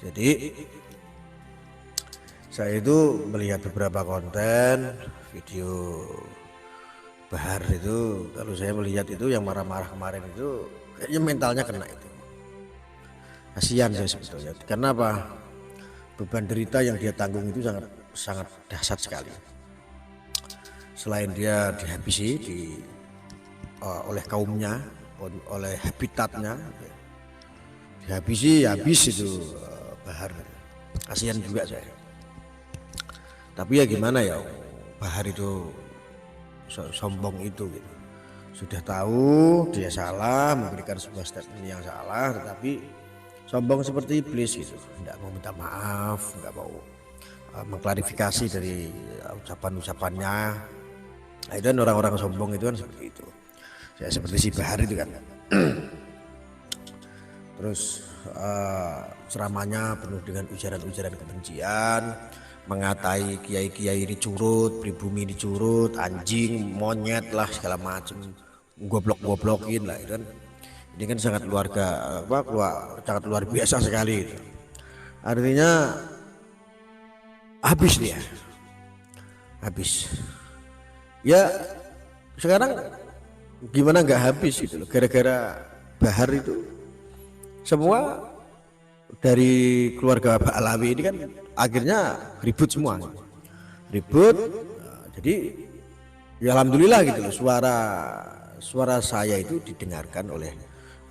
Jadi saya itu melihat beberapa konten video Bahar itu, kalau saya melihat itu yang marah-marah kemarin itu kayaknya mentalnya kena itu. Kasihan saya sebetulnya. Karena apa? Beban derita yang dia tanggung itu sangat dahsyat sekali. Selain dia dihabisi oleh kaumnya, oleh habitatnya, dihabisi habis itu Bahar. Kasihan juga saya. Tapi ya gimana ya, Bahar itu sombong itu gitu. Sudah tahu dia salah, memberikan sebuah statement yang salah, tetapi sombong seperti iblis gitu, tidak mau minta maaf, nggak mau mengklarifikasi dari ucapan-ucapannya. Nah, itu kan orang-orang sombong itu kan seperti itu. Saya seperti si Bahar itu kan. Terus ceramahnya penuh dengan ujaran-ujaran kebencian, mengatai kiai-kiai ini curut, pribumi ini curut, anjing, monyet lah segala macam, goblok-goblokin lah itu kan. Ini kan sangat sangat luar biasa sekali itu. Artinya habis dia. Habis. Ya sekarang gimana nggak habis gitu loh, gara-gara Bahar itu semua dari keluarga Pak Alawi ini kan akhirnya ribut semua, ribut. Jadi ya alhamdulillah gitu loh, suara saya itu didengarkan oleh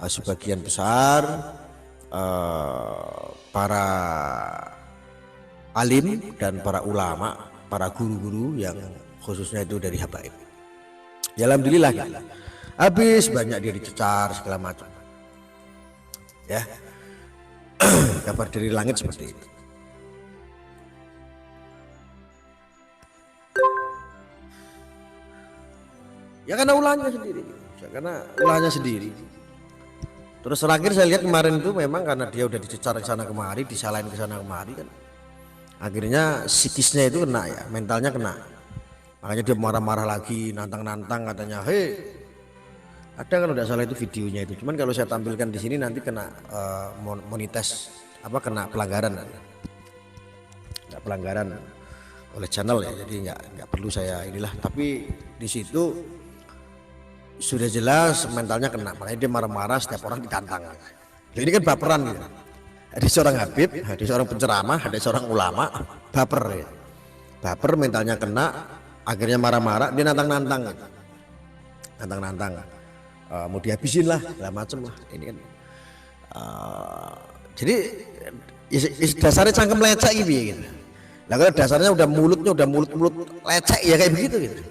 sebagian besar para alim dan para ulama, para guru-guru yang khususnya itu dari habaib. Ya alhamdulillah gitu. Habis banyak dia dicecar segala macam. Ya. Kabar dari langit seperti itu. Ya karena ulahnya sendiri. Terus terakhir saya lihat kemarin itu memang karena dia udah dicecar ke sana kemari, disalahin ke sana kemari kan. Akhirnya psikisnya itu kena ya, mentalnya kena. Makanya dia marah-marah lagi, nantang-nantang katanya, "Hei, ada kalau tidak salah itu videonya itu, cuman kalau saya tampilkan di sini nanti kena monetis, kena pelanggaran, pelanggaran oleh channel ya, jadi nggak perlu saya inilah. Tapi di situ sudah jelas mentalnya kena, makanya dia marah-marah, setiap orang ditantang. Jadi ini kan baperan gitu. Ada seorang habib, ada seorang penceramah, ada seorang ulama, baper ya. Baper, mentalnya kena, akhirnya marah-marah, dia nantang-nantang gitu. Nantang-nantang. Mau dihabisin lah, segala macem lah. Ini kan jadi dasarnya cangkem lecek gitu. Nah kalau dasarnya udah mulutnya udah mulut lecek ya kayak begitu gitu.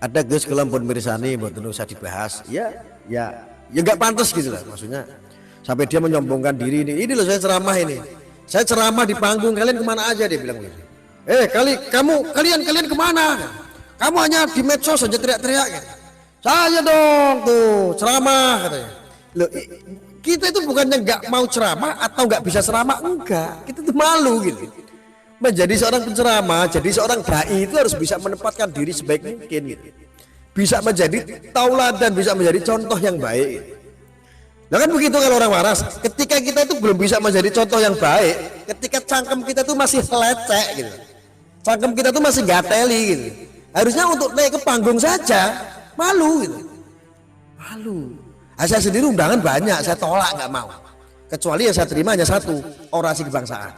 Ada Gus kalau pun mirsani buat usah dibahas. Ya nggak pantas gitu lah, maksudnya sampai dia menyombongkan diri ini loh saya ceramah ini. Saya ceramah di panggung, kalian kemana aja, dia bilang gitu. Kalian kemana? Kamu hanya di medsos saja teriak-teriak gitu. Saya dong tuh ceramah katanya. Loh, kita itu bukannya nggak mau ceramah atau nggak bisa ceramah, enggak. Kita tuh malu gitu. Menjadi seorang penceramah, jadi seorang dai itu harus bisa menempatkan diri sebaik mungkin gitu. Bisa menjadi tauladan, bisa menjadi contoh yang baik gitu. Nah kan begitu kalau orang waras, ketika kita itu belum bisa menjadi contoh yang baik, ketika cangkem kita itu masih lecek gitu, cangkem kita itu masih gateli gitu, harusnya untuk naik ke panggung saja malu gitu, malu. Saya sendiri undangan banyak, saya tolak nggak mau, kecuali yang saya terima hanya satu, orasi kebangsaan.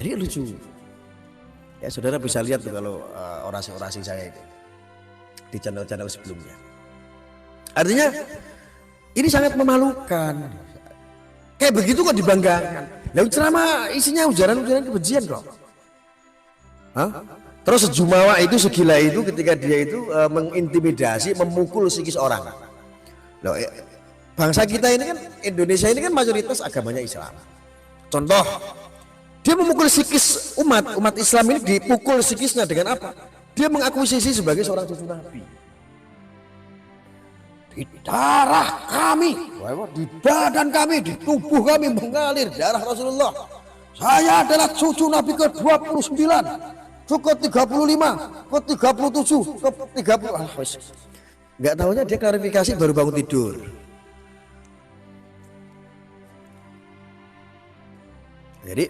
Jadi lucu ya, saudara bisa lihat tuh kalau orasi-orasi saya itu di channel-channel sebelumnya. Artinya ini sangat memalukan. Kayak begitu kok dibanggakan. Lalu ceramah isinya ujaran-ujaran kebencian kok. Terus sejumawa itu, segila itu ketika dia itu mengintimidasi, memukul psikis orang. Loh, bangsa kita ini kan, Indonesia ini kan mayoritas agamanya Islam. Contoh, dia memukul psikis umat Islam ini, dipukul psikisnya dengan apa? Dia mengakuisisi sebagai seorang cucu Nabi. Di darah kami, di badan kami, di tubuh kami mengalir darah Rasulullah. Saya adalah cucu Nabi ke-29. ke 35, ke 37, ke 30. Ah, wis. Nggak tahunya dia klarifikasi baru bangun tidur. Jadi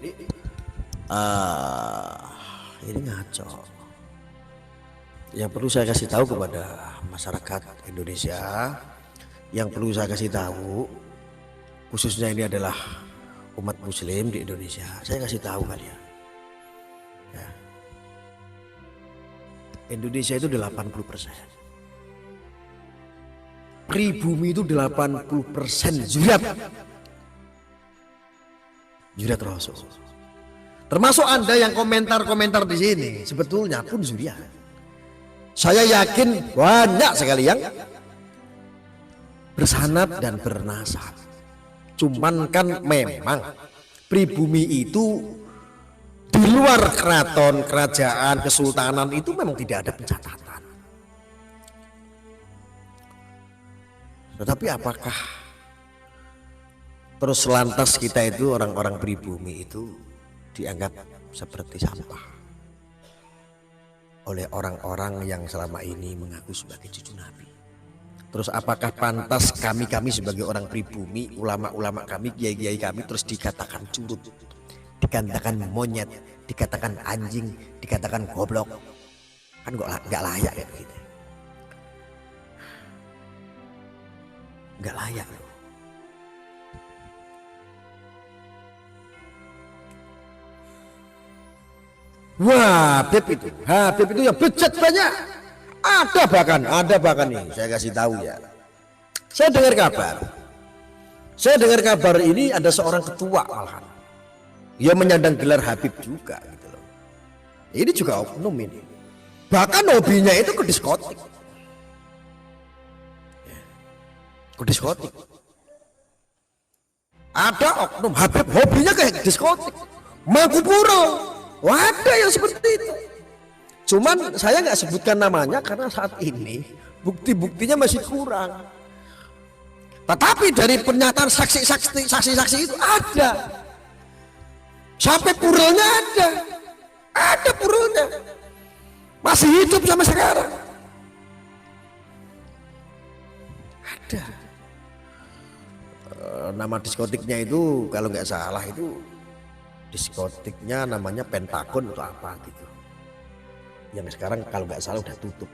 ini ngaco. Yang perlu saya kasih tahu kepada masyarakat Indonesia, yang perlu saya kasih tahu, khususnya ini adalah umat Muslim di Indonesia, saya kasih tahu kalian. Ya. Indonesia itu 80%. Pribumi itu 80% jurat. Jurat Rasul. Termasuk Anda yang komentar-komentar di sini, sebetulnya pun zuriat. Saya yakin banyak sekali yang bersanad dan bernasab. Cuman kan memang pribumi itu di luar keraton, kerajaan, kesultanan itu memang tidak ada pencatatan. Tetapi apakah terus lantas kita itu orang-orang pribumi itu dianggap seperti sampah oleh orang-orang yang selama ini mengaku sebagai cucu Nabi? Terus apakah pantas kami sebagai orang pribumi, ulama-ulama kami, kiai-kiai kami terus dikatakan curut, dikatakan monyet, dikatakan anjing, dikatakan goblok? Kan nggak layak ya begitu. Nggak layak loh. Wah, Habib itu yang bejat banyak. Ada bahkan nih, saya kasih tahu ya. Saya dengar kabar ini ada seorang ketua malahan. Dia menyandang gelar Habib juga gitu loh. Ini juga oknum ini. Bahkan hobinya itu ke diskotik. Ke diskotik. Ada oknum Habib hobinya ke diskotik. Mangkupuro. Wah, ada yang seperti itu. Cuman saya nggak sebutkan namanya karena saat ini bukti-buktinya masih kurang. Tetapi dari pernyataan saksi-saksi itu ada. Sampai purulnya ada purulnya. Masih hidup sampai sekarang. Ada. Nama diskotiknya itu kalau nggak salah itu diskotiknya namanya Pentagon atau apa gitu, yang sekarang kalau nggak salah udah tutup.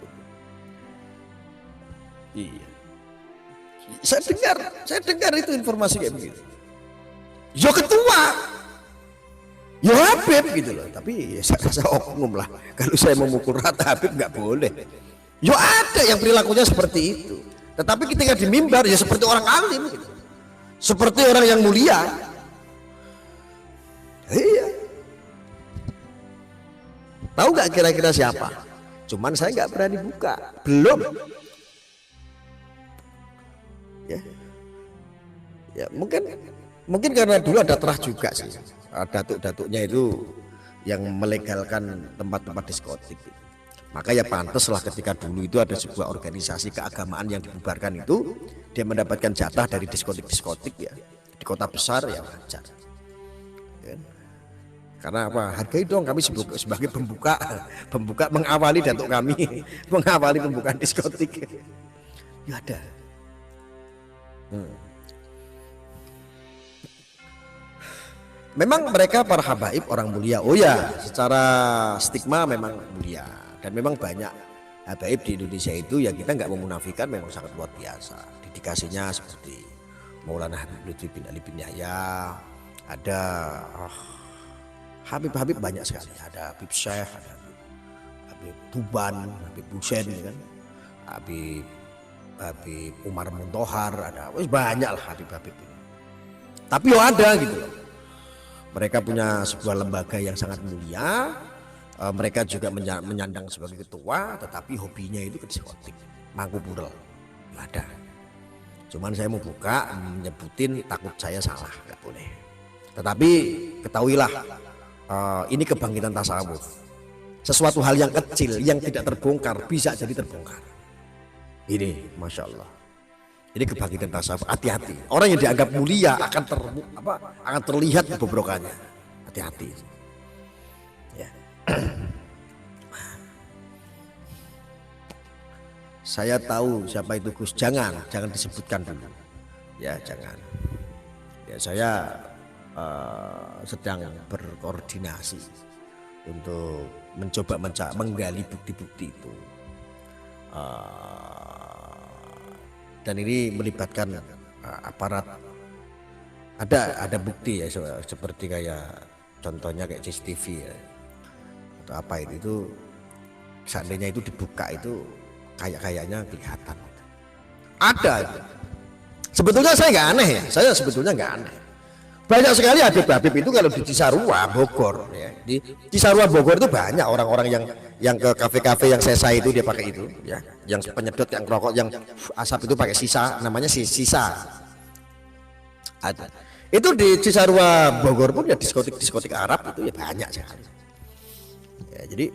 Iya, saya dengar itu informasi kayak begitu. Yo ketua, yo Habib gitu loh, tapi ya saya rasa oknum lah. Kalau saya memukul rata Habib nggak boleh. Yo ada yang perilakunya seperti itu, tetapi ketika di mimbar ya seperti orang alim gitu. Seperti orang yang mulia. Iya. Tahu nggak kira-kira siapa? Cuman saya nggak berani buka, belum. Ya mungkin karena dulu ada terah juga sih. Datuk-datuknya itu yang melegalkan tempat-tempat diskotik. Maka ya pantas lah ketika dulu itu ada sebuah organisasi keagamaan yang dibubarkan itu, dia mendapatkan jatah dari diskotik-diskotik ya. Di kota besar ya wajar. Karena apa? Hargai dong kami sebagai pembuka mengawali datuk kami, mengawali pembukaan diskotik. Ya ada. Memang mereka para habaib orang mulia. Oh ya, secara stigma memang mulia. Dan memang banyak habaib di Indonesia itu ya kita nggak memunafikan, memang sangat luar biasa. Dedikasinya seperti Maulana Habib Lutfi bin Ali bin Yahya, ada Habib banyak sekali, ada Habib Syekh, ada Habib Tuban, Habib Husain, kan? Habib Umar Muntohar, ada banyak lah Habib ini. Tapi ada gitu loh. Mereka punya sebuah lembaga yang sangat mulia. Mereka juga menyandang sebagai ketua, tetapi hobinya itu ke diskotik, mangkupuro. Ada. Cuman saya mau buka, menyebutin takut saya salah, nggak boleh. Tetapi ketahuilah. Ini kebangkitan tasawuf. Sesuatu hal yang kecil yang tidak terbongkar bisa jadi terbongkar. Ini masya Allah. Ini kebangkitan tasawuf. Hati-hati. Orang yang dianggap mulia akan terlihat kebobrokannya. Hati-hati. Ya. saya tahu siapa itu Gus, jangan disebutkan dulu ya, jangan ya. Saya sedang berkoordinasi untuk mencoba menggali bukti-bukti itu, dan ini melibatkan aparat. Ada bukti ya, seperti kayak contohnya kayak CCTV ya, atau apa itu seandainya itu dibuka itu kayaknya kelihatan ada itu. Sebetulnya saya nggak aneh ya, saya sebetulnya nggak aneh. Banyak sekali Habib itu kalau di Cisarua Bogor ya, di Cisarua Bogor itu banyak orang-orang yang ke kafe-kafe yang sesa itu dia pakai itu ya, yang penyedot, yang rokok, yang asap itu pakai sisa, namanya sisa. Ada itu di Cisarua Bogor pun ya, diskotik Arab itu ya banyak sekali ya. Jadi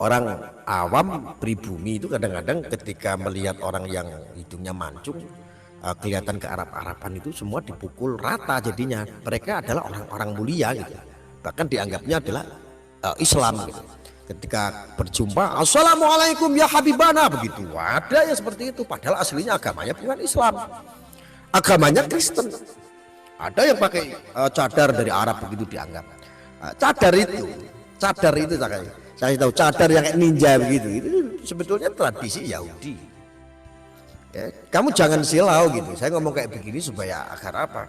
orang awam pribumi itu kadang-kadang ketika melihat orang yang hidungnya mancung, kelihatan ke Arab-Araban, itu semua dipukul rata jadinya. Mereka adalah orang-orang mulia gitu, bahkan dianggapnya adalah Islam gitu. Ketika berjumpa, assalamualaikum ya habibana, begitu. Ada yang seperti itu, padahal aslinya agamanya bukan Islam, agamanya Kristen. Ada yang pakai cadar dari Arab, begitu dianggap. Cadar itu saya tahu, cadar yang kayak ninja begitu, itu sebetulnya tradisi Yahudi ya. Kamu jangan silau gitu, saya ngomong kayak begini supaya agar apa,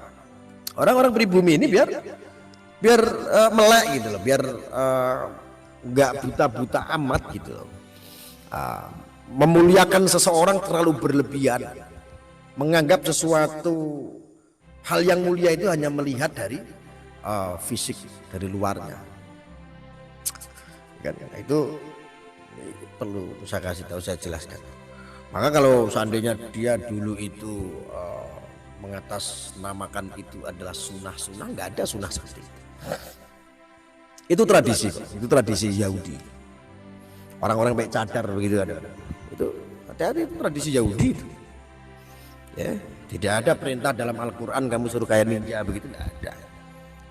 orang-orang pribumi ini biar melek gitu loh, biar nggak buta amat gitu loh. Memuliakan seseorang terlalu berlebihan, menganggap sesuatu hal yang mulia itu hanya melihat dari fisik, dari luarnya kan. Itu perlu saya kasih tahu, saya jelaskan. Maka kalau seandainya dia dulu itu mengatasnamakan itu adalah sunnah, nggak ada sunnah seperti itu. Itu tradisi Yahudi. Orang-orang baik cadar begitu ada. Itu hati-hati, itu tradisi Yahudi itu. Ya, tidak ada perintah dalam Al-Quran kamu suruh kayak ninja begitu, tidak ada.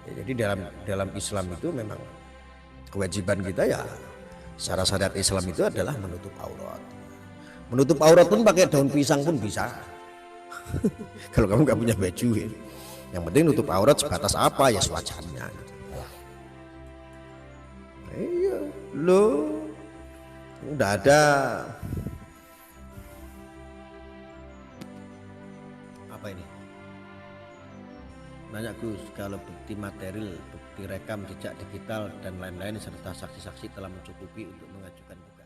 Ya, jadi dalam Islam itu memang kewajiban kita ya, secara syariat Islam itu adalah menutup aurat. Menutup aurat pun pakai daun pisang pun bisa. Kalau kamu nggak punya baju ya. Yang penting nutup aurat sebatas apa ya, sewajarnya. Iya, lo udah ada apa ini? Nanya Gus, kalau bukti material, bukti rekam, jejak digital dan lain-lain serta saksi-saksi telah mencukupi untuk mengajukan gugatan.